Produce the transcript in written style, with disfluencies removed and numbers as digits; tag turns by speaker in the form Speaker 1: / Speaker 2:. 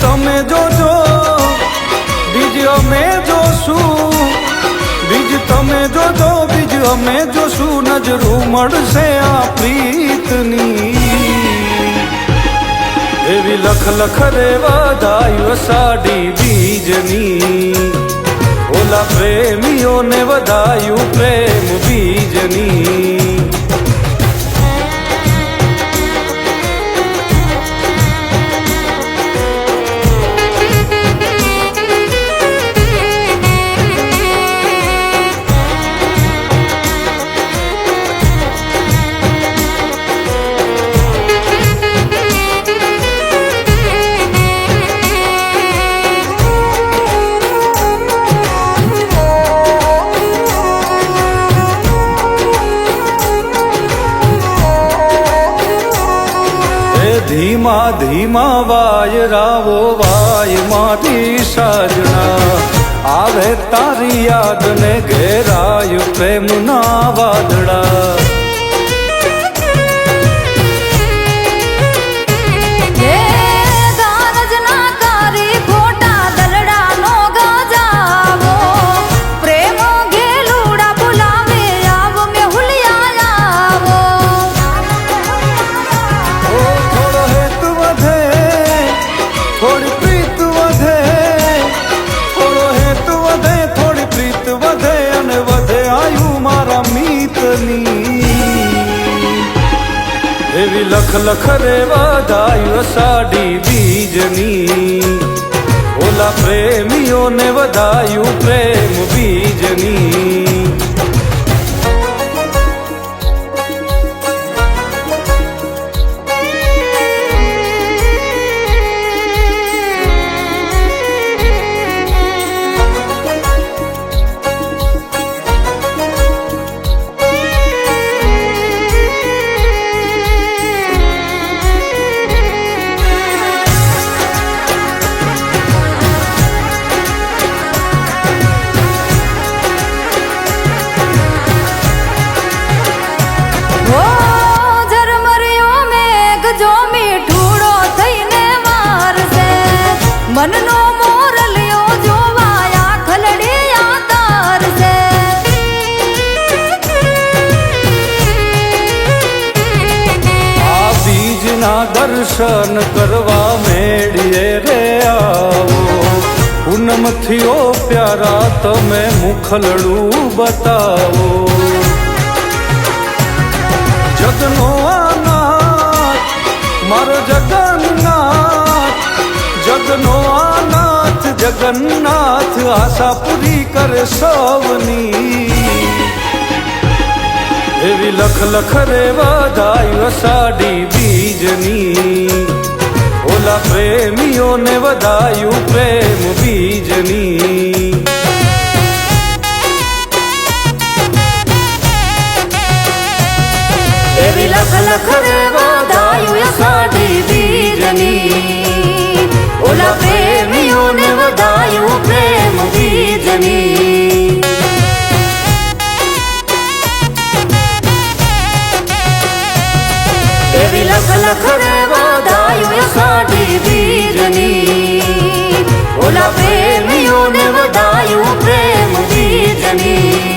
Speaker 1: તમે જોજો બીજ અમે જોશું, બીજ તમે જોજો બીજ અમે જોશું, નજરું મળશે આ પ્રીતની એવી લખ લખ રે વધાયું સાડી બીજની, ઓલા પ્રેમીઓને વધાયું પ્રેમ બીજની। ધીમા ધીમા વાયરાવો વાય મારી સાજણા, આવે તારી યાદ ને ઘેરાય પ્રેમના વાદળા। એવી લખ લખ રે વધાયું સાડી બીજની, ઓલા પ્રેમીઓને વધાયું પ્રેમ બીજની।
Speaker 2: મનનો મોરલ્યો જોવાયા ખલડિયા તારસે,
Speaker 1: આ બીજના દર્શન કરવા મેળીએ રે આવો, પૂનમથી ઓ પ્યારા તમે મુખલડું બતાવો। જગનો આનાથ મારો જગન્નાથ, જગનો આનાથ જગન્નાથ, આશા પૂરી કરે સૌની એવી લખ લખ રે વધાયું સાડી બીજની, ઓલા પ્રેમીઓને વધાયું પ્રેમ બીજની।
Speaker 2: એવી લખ લખ રે વધાયું સાડી બીજની, ઓલા પ્રેમીઓને વધાયું પ્રેમ બીજની। એવી લખ લખ રે વધાયું સાડી બીજની, ઓલા પ્રેમીઓને વધાયું પ્રેમ બીજની।